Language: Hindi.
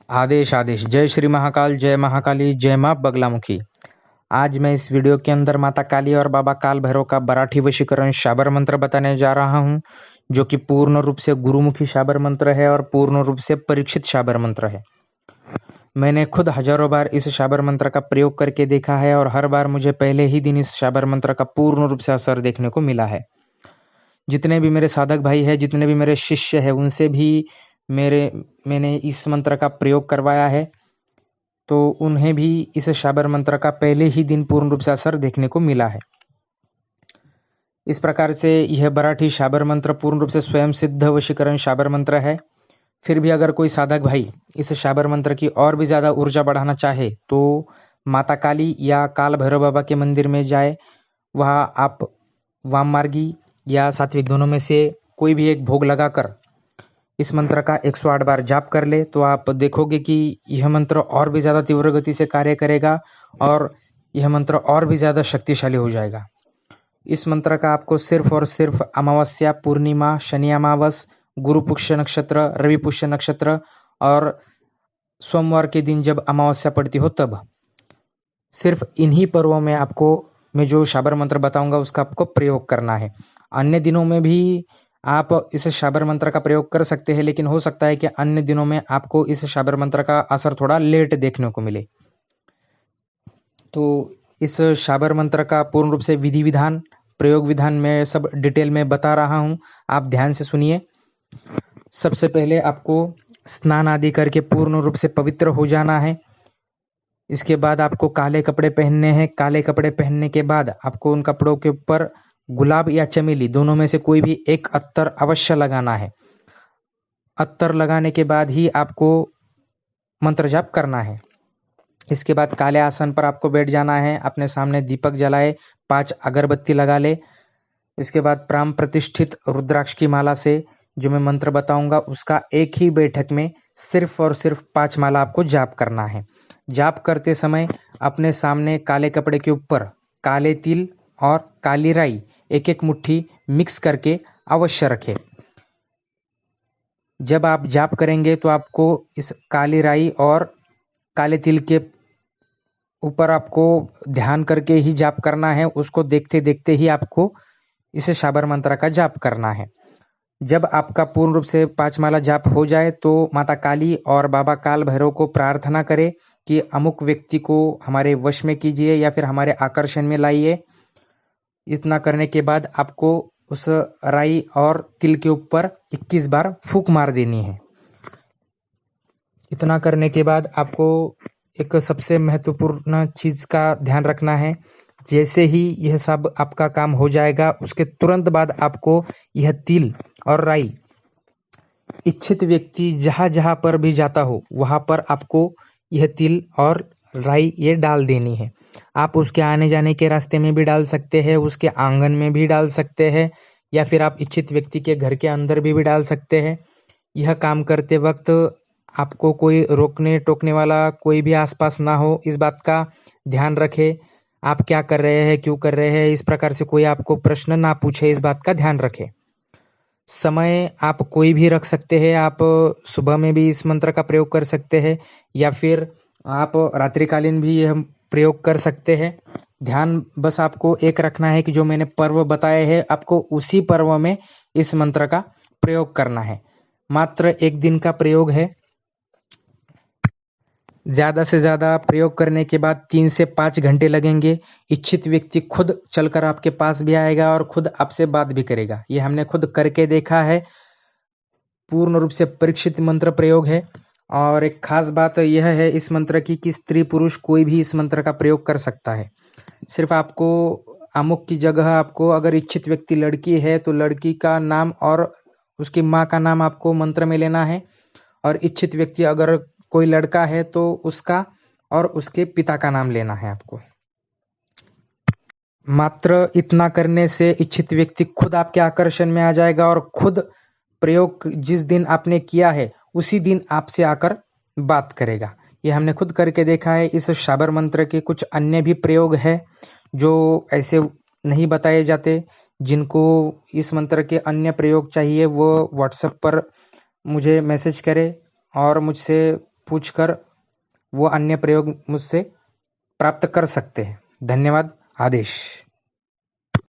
आदेश आदेश। जय श्री महाकाल, जय महाकाली, जय माँ बगलामुखी। आज मैं इस वीडियो के अंदर माता काली और बाबा काल भैरव का मराठी वशीकरण शाबर मंत्र बताने जा रहा हूँ, जो कि पूर्ण रूप से गुरुमुखी शाबर मंत्र है और पूर्ण रूप से परीक्षित शाबर मंत्र है। मैंने खुद हजारों बार इस शाबर मंत्र का प्रयोग करके देखा है और हर बार मुझे पहले ही दिन इस शाबर मंत्र का पूर्ण रूप से असर देखने को मिला है। जितने भी मेरे साधक भाई हैं, जितने भी मेरे शिष्य हैं, उनसे भी मैंने इस मंत्र का प्रयोग करवाया है, तो उन्हें भी इस शाबर मंत्र का पहले ही दिन पूर्ण रूप से असर देखने को मिला है। इस प्रकार से यह मराठी शाबर मंत्र पूर्ण रूप से स्वयं सिद्ध वशीकरण शाबर मंत्र है। फिर भी अगर कोई साधक भाई इस शाबर मंत्र की और भी ज़्यादा ऊर्जा बढ़ाना चाहे तो माता काली या काल भैरव बाबा के मंदिर में जाए। वहाँ आप वाम मार्गी या सात्विक दोनों में से कोई भी एक भोग लगाकर इस मंत्र का 108 बार जाप कर ले, तो आप देखोगे कि यह मंत्र और भी ज़्यादा तीव्र गति से कार्य करेगा और यह मंत्र और भी ज़्यादा शक्तिशाली हो जाएगा। इस मंत्र का आपको सिर्फ और सिर्फ अमावस्या, पूर्णिमा, शनि अमावस, गुरु पुष्य नक्षत्र, रवि पुष्य नक्षत्र और सोमवार के दिन जब अमावस्या पड़ती हो तब, सिर्फ इन्हीं पर्वों में आपको मैं जो शाबर मंत्र बताऊंगा उसका आपको प्रयोग करना है। अन्य दिनों में भी आप इस शाबर मंत्र का प्रयोग कर सकते हैं, लेकिन हो सकता है कि अन्य दिनों में आपको इस शाबर मंत्र का असर थोड़ा लेट देखने को मिले। तो इस शाबर मंत्र का पूर्ण रूप से विधि विधान, प्रयोग विधान में सब डिटेल में बता रहा हूँ, आप ध्यान से सुनिए। सबसे पहले आपको स्नान आदि करके पूर्ण रूप से पवित्र हो जाना है। इसके बाद आपको काले कपड़े पहनने हैं। काले कपड़े पहनने के बाद आपको उन कपड़ों के ऊपर गुलाब या चमेली दोनों में से कोई भी एक अत्तर अवश्य लगाना है। अत्तर लगाने के बाद ही आपको मंत्र जाप करना है। इसके बाद काले आसन पर आपको बैठ जाना है। अपने सामने दीपक जलाए, 5 अगरबत्ती लगा ले। इसके बाद प्राम प्रतिष्ठित रुद्राक्ष की माला से जो मैं मंत्र बताऊंगा उसका एक ही बैठक में सिर्फ और सिर्फ 5 माला आपको जाप करना है। जाप करते समय अपने सामने काले कपड़े के ऊपर काले तिल और काली राई एक एक मुट्ठी मिक्स करके अवश्य रखें। जब आप जाप करेंगे तो आपको इस काली राई और काले तिल के ऊपर आपको ध्यान करके ही जाप करना है। उसको देखते देखते ही आपको इसे शाबर मंत्र का जाप करना है। जब आपका पूर्ण रूप से 5 माला जाप हो जाए तो माता काली और बाबा काल भैरव को प्रार्थना करें कि अमुक व्यक्ति को हमारे वश में कीजिए या फिर हमारे आकर्षण में लाइए। इतना करने के बाद आपको उस राई और तिल के ऊपर 21 बार फूंक मार देनी है। इतना करने के बाद आपको एक सबसे महत्वपूर्ण चीज़ का ध्यान रखना है। जैसे ही यह सब आपका काम हो जाएगा उसके तुरंत बाद आपको यह तिल और राई इच्छित व्यक्ति जहाँ जहाँ पर भी जाता हो वहाँ पर आपको यह तिल और राई ये डाल देनी है। आप उसके आने जाने के रास्ते में भी डाल सकते हैं, उसके आंगन में भी डाल सकते हैं या फिर आप इच्छित व्यक्ति के घर के अंदर भी डाल सकते हैं। यह काम करते वक्त आपको कोई रोकने टोकने वाला कोई भी आसपास ना हो, इस बात का ध्यान रखें। आप क्या कर रहे हैं, क्यों कर रहे हैं, इस प्रकार से कोई आपको प्रश्न ना पूछे, इस बात का ध्यान रखें। समय आप कोई भी रख सकते हैं। आप सुबह में भी इस मंत्र का प्रयोग कर सकते हैं या फिर आप रात्रिकालीन भी यह प्रयोग कर सकते हैं। ध्यान बस आपको एक रखना है कि जो मैंने पर्व बताए हैं आपको उसी पर्व में इस मंत्र का प्रयोग करना है। मात्र 1 दिन का प्रयोग है। ज़्यादा से ज़्यादा प्रयोग करने के बाद 3 से 5 घंटे लगेंगे। इच्छित व्यक्ति खुद चलकर आपके पास भी आएगा और खुद आपसे बात भी करेगा। ये हमने खुद करके देखा है। पूर्ण रूप से परीक्षित मंत्र प्रयोग है। और एक खास बात यह है इस मंत्र की कि स्त्री पुरुष कोई भी इस मंत्र का प्रयोग कर सकता है। सिर्फ आपको अमुक की जगह आपको अगर इच्छित व्यक्ति लड़की है तो लड़की का नाम और उसकी माँ का नाम आपको मंत्र में लेना है, और इच्छित व्यक्ति अगर कोई लड़का है तो उसका और उसके पिता का नाम लेना है आपको। मात्र इतना करने से इच्छित व्यक्ति खुद आपके आकर्षण में आ जाएगा और खुद प्रयोग जिस दिन आपने किया है उसी दिन आपसे आकर बात करेगा। ये हमने खुद करके देखा है। इस शाबर मंत्र के कुछ अन्य भी प्रयोग है जो ऐसे नहीं बताए जाते। जिनको इस मंत्र के अन्य प्रयोग चाहिए वो व्हाट्सएप पर मुझे मैसेज करे और मुझसे पूछकर वो अन्य प्रयोग मुझसे प्राप्त कर सकते हैं। धन्यवाद। आदेश।